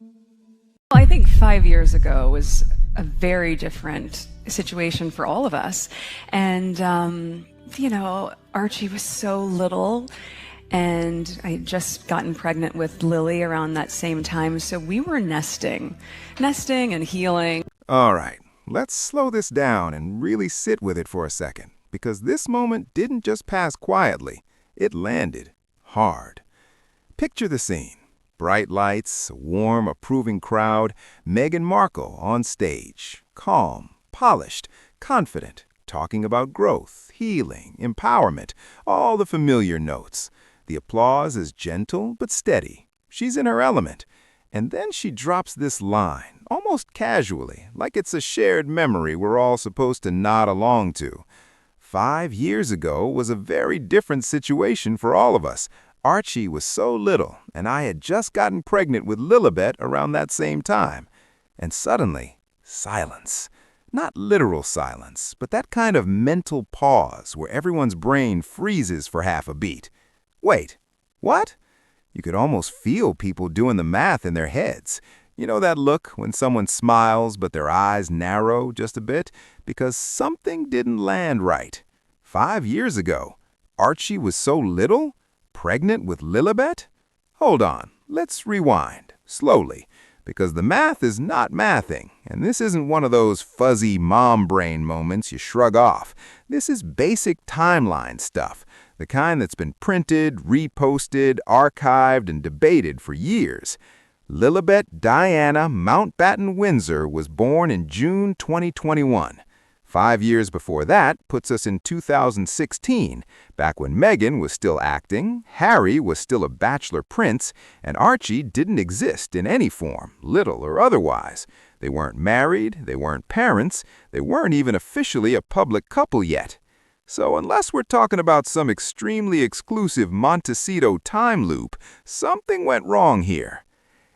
Well, I think 5 years ago was a very different situation for all of us. And, Archie was so little, and I had just gotten pregnant with Lily around that same time. So we were nesting and healing. All right, let's slow this down and really sit with it for a second, because this moment didn't just pass quietly, it landed hard. Picture the scene. Bright lights, a warm, approving crowd, Meghan Markle on stage, calm, polished, confident, talking about growth, healing, empowerment, all the familiar notes. The applause is gentle but steady. She's in her element. And then she drops this line, almost casually, like it's a shared memory we're all supposed to nod along to. 5 years ago was a very different situation for all of us. Archie was so little, and I had just gotten pregnant with Lilibet around that same time. And suddenly, silence. Not literal silence, but that kind of mental pause where everyone's brain freezes for half a beat. Wait, what? You could almost feel people doing the math in their heads. You know that look when someone smiles but their eyes narrow just a bit because something didn't land right. 5 years ago, Archie was so little? Pregnant with Lilibet? Hold on, let's rewind, slowly, because the math is not mathing, and this isn't one of those fuzzy mom brain moments you shrug off. This is basic timeline stuff, the kind that's been printed, reposted, archived, and debated for years. Lilibet Diana Mountbatten Windsor was born in June 2021. 5 years before that puts us in 2016, back when Meghan was still acting, Harry was still a bachelor prince, and Archie didn't exist in any form, little or otherwise. They weren't married, they weren't parents, they weren't even officially a public couple yet. So unless we're talking about some extremely exclusive Montecito time loop, something went wrong here.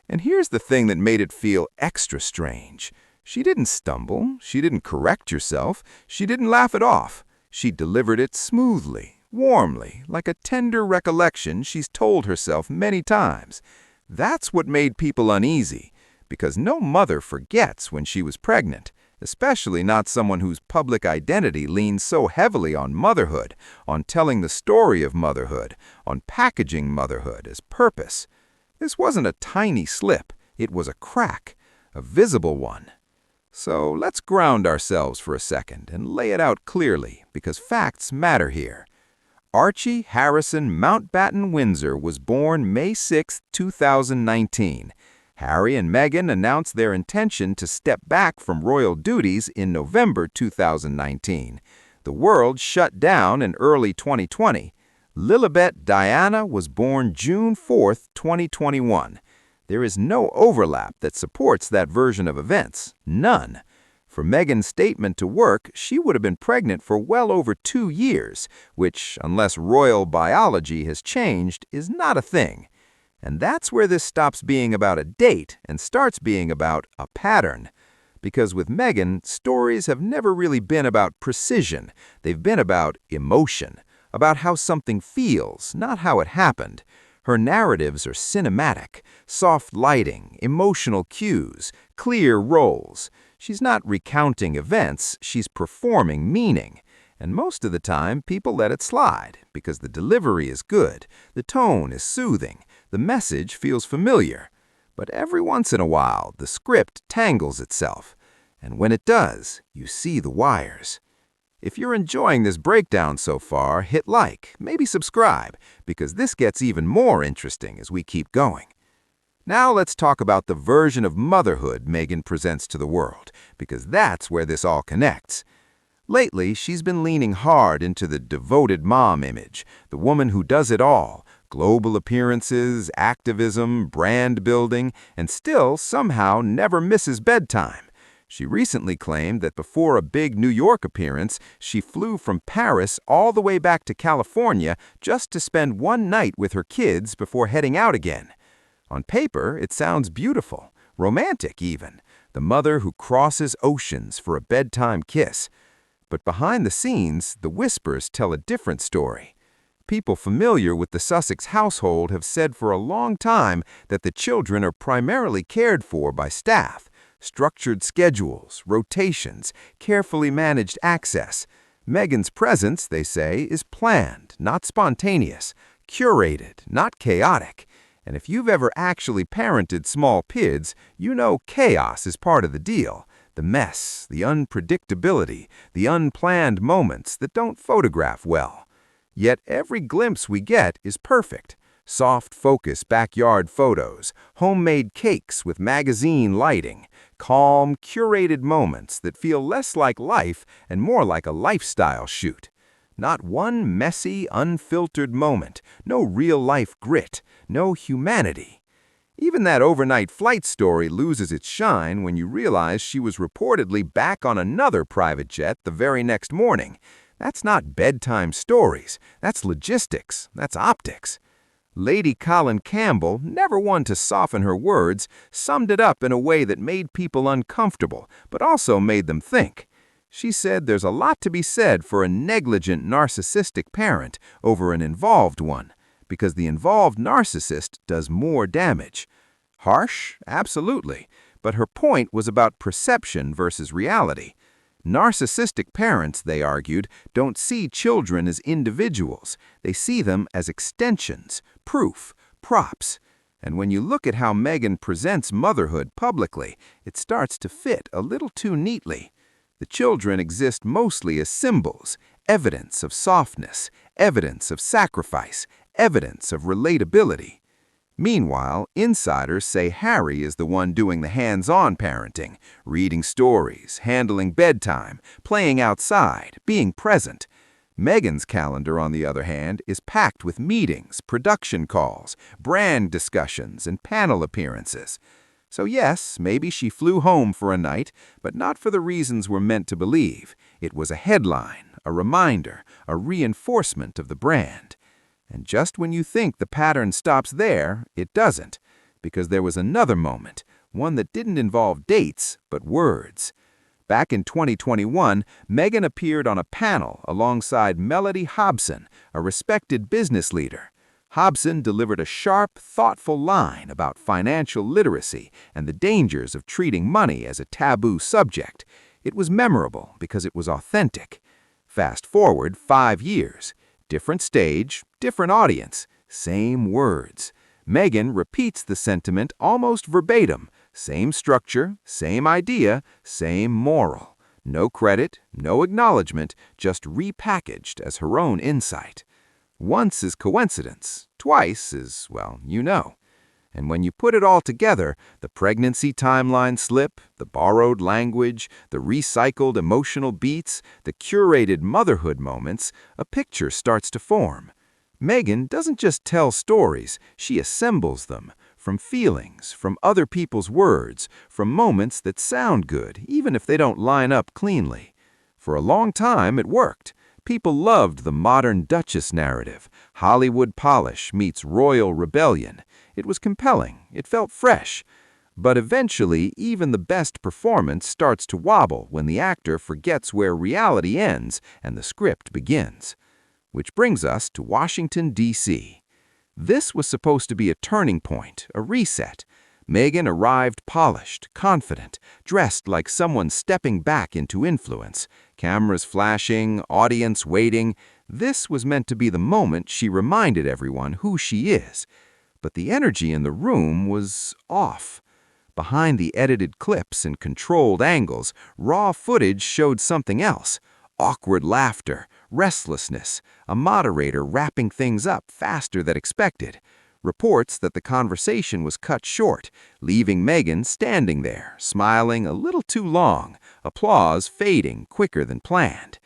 And here's the thing that made it feel extra strange. She didn't stumble, she didn't correct herself, she didn't laugh it off. She delivered it smoothly, warmly, like a tender recollection she's told herself many times. That's what made people uneasy, because no mother forgets when she was pregnant, especially not someone whose public identity leans so heavily on motherhood, on telling the story of motherhood, on packaging motherhood as purpose. This wasn't a tiny slip, it was a crack, a visible one. So let's ground ourselves for a second and lay it out clearly, because facts matter here. Archie Harrison Mountbatten Windsor was born May 6, 2019. Harry and Meghan announced their intention to step back from royal duties in November 2019. The world shut down in early 2020. Lilibet Diana was born June 4, 2021. There is no overlap that supports that version of events. None. For Meghan's statement to work, she would have been pregnant for well over 2 years, which, unless royal biology has changed, is not a thing. And that's where this stops being about a date and starts being about a pattern. Because with Meghan, stories have never really been about precision. They've been about emotion, about how something feels, not how it happened. Her narratives are cinematic, soft lighting, emotional cues, clear roles. She's not recounting events, she's performing meaning. And most of the time, people let it slide because the delivery is good, the tone is soothing, the message feels familiar. But every once in a while, the script tangles itself. And when it does, you see the wires. If you're enjoying this breakdown so far, hit like, maybe subscribe, because this gets even more interesting as we keep going. Now let's talk about the version of motherhood Meghan presents to the world, because that's where this all connects. Lately, she's been leaning hard into the devoted mom image, the woman who does it all, global appearances, activism, brand building, and still somehow never misses bedtime. She recently claimed that before a big New York appearance, she flew from Paris all the way back to California just to spend one night with her kids before heading out again. On paper, it sounds beautiful, romantic even, the mother who crosses oceans for a bedtime kiss. But behind the scenes, the whispers tell a different story. People familiar with the Sussex household have said for a long time that the children are primarily cared for by staff. Structured schedules, rotations, carefully managed access. Meghan's presence, they say, is planned, not spontaneous, curated, not chaotic. And if you've ever actually parented small kids, you know chaos is part of the deal. The mess, the unpredictability, the unplanned moments that don't photograph well. Yet every glimpse we get is perfect. Soft focus backyard photos, homemade cakes with magazine lighting, calm, curated moments that feel less like life and more like a lifestyle shoot. Not one messy, unfiltered moment, no real-life grit, no humanity. Even that overnight flight story loses its shine when you realize she was reportedly back on another private jet the very next morning. That's not bedtime stories, that's logistics, that's optics. Lady Colin Campbell, never one to soften her words, summed it up in a way that made people uncomfortable, but also made them think. She said there's a lot to be said for a negligent narcissistic parent over an involved one, because the involved narcissist does more damage. Harsh? Absolutely. But her point was about perception versus reality. Narcissistic parents, they argued, don't see children as individuals. They see them as extensions, proof, props. And when you look at how Meghan presents motherhood publicly, it starts to fit a little too neatly. The children exist mostly as symbols, evidence of softness, evidence of sacrifice, evidence of relatability. Meanwhile, insiders say Harry is the one doing the hands-on parenting, reading stories, handling bedtime, playing outside, being present. Meghan's calendar, on the other hand, is packed with meetings, production calls, brand discussions, and panel appearances. So yes, maybe she flew home for a night, but not for the reasons we're meant to believe. It was a headline, a reminder, a reinforcement of the brand. And just when you think the pattern stops there, it doesn't, because there was another moment, one that didn't involve dates, but words. Back in 2021, Meghan appeared on a panel alongside Melody Hobson, a respected business leader. Hobson delivered a sharp, thoughtful line about financial literacy and the dangers of treating money as a taboo subject. It was memorable because it was authentic. Fast forward 5 years. Different stage, different audience, same words. Meghan repeats the sentiment almost verbatim. Same structure, same idea, same moral. No credit, no acknowledgement, just repackaged as her own insight. Once is coincidence, twice is, well, you know. And when you put it all together, the pregnancy timeline slip, the borrowed language, the recycled emotional beats, the curated motherhood moments, a picture starts to form. Meghan doesn't just tell stories, she assembles them, from feelings, from other people's words, from moments that sound good, even if they don't line up cleanly. For a long time, it worked. People loved the modern Duchess narrative. Hollywood polish meets royal rebellion. It was compelling. It felt fresh. But eventually, even the best performance starts to wobble when the actor forgets where reality ends and the script begins. Which brings us to Washington, D.C. This was supposed to be a turning point, a reset. Meghan arrived polished, confident, dressed like someone stepping back into influence. Cameras flashing, audience waiting. This was meant to be the moment she reminded everyone who she is. But the energy in the room was off. Behind the edited clips and controlled angles, raw footage showed something else. Awkward laughter, restlessness, a moderator wrapping things up faster than expected. Reports that the conversation was cut short, leaving Meghan standing there, smiling a little too long, applause fading quicker than planned.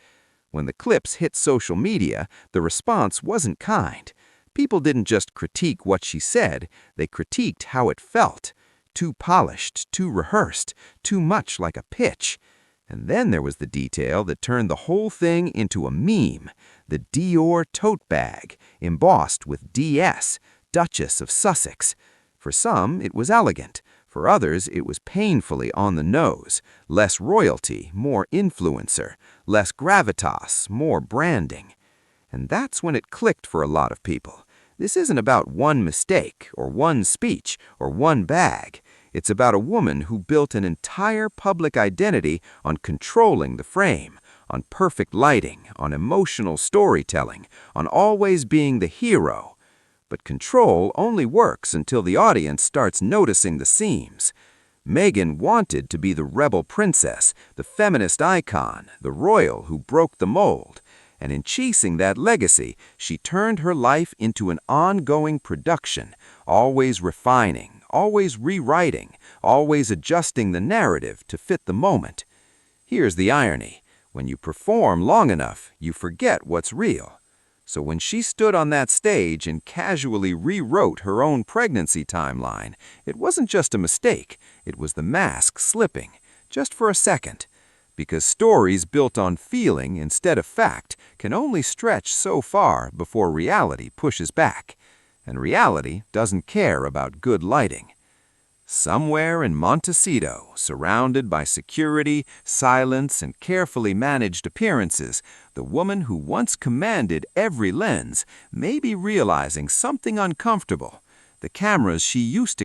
When the clips hit social media, the response wasn't kind. People didn't just critique what she said, they critiqued how it felt. Too polished, too rehearsed, too much like a pitch. And then there was the detail that turned the whole thing into a meme. The Dior tote bag, embossed with DS, Duchess of Sussex. For some, it was elegant. For others, it was painfully on the nose. Less royalty, more influencer. Less gravitas, more branding. And that's when it clicked for a lot of people. This isn't about one mistake, or one speech, or one bag. It's about a woman who built an entire public identity on controlling the frame, on perfect lighting, on emotional storytelling, on always being the hero. But control only works until the audience starts noticing the seams. Meghan wanted to be the rebel princess, the feminist icon, the royal who broke the mold. And in chasing that legacy, she turned her life into an ongoing production, always refining, always rewriting, always adjusting the narrative to fit the moment. Here's the irony. When you perform long enough, you forget what's real. So when she stood on that stage and casually rewrote her own pregnancy timeline, it wasn't just a mistake, it was the mask slipping, just for a second. Because stories built on feeling instead of fact can only stretch so far before reality pushes back. And reality doesn't care about good lighting. Somewhere in Montecito, surrounded by security, silence, and carefully managed appearances, the woman who once commanded every lens may be realizing something uncomfortable. The cameras she used to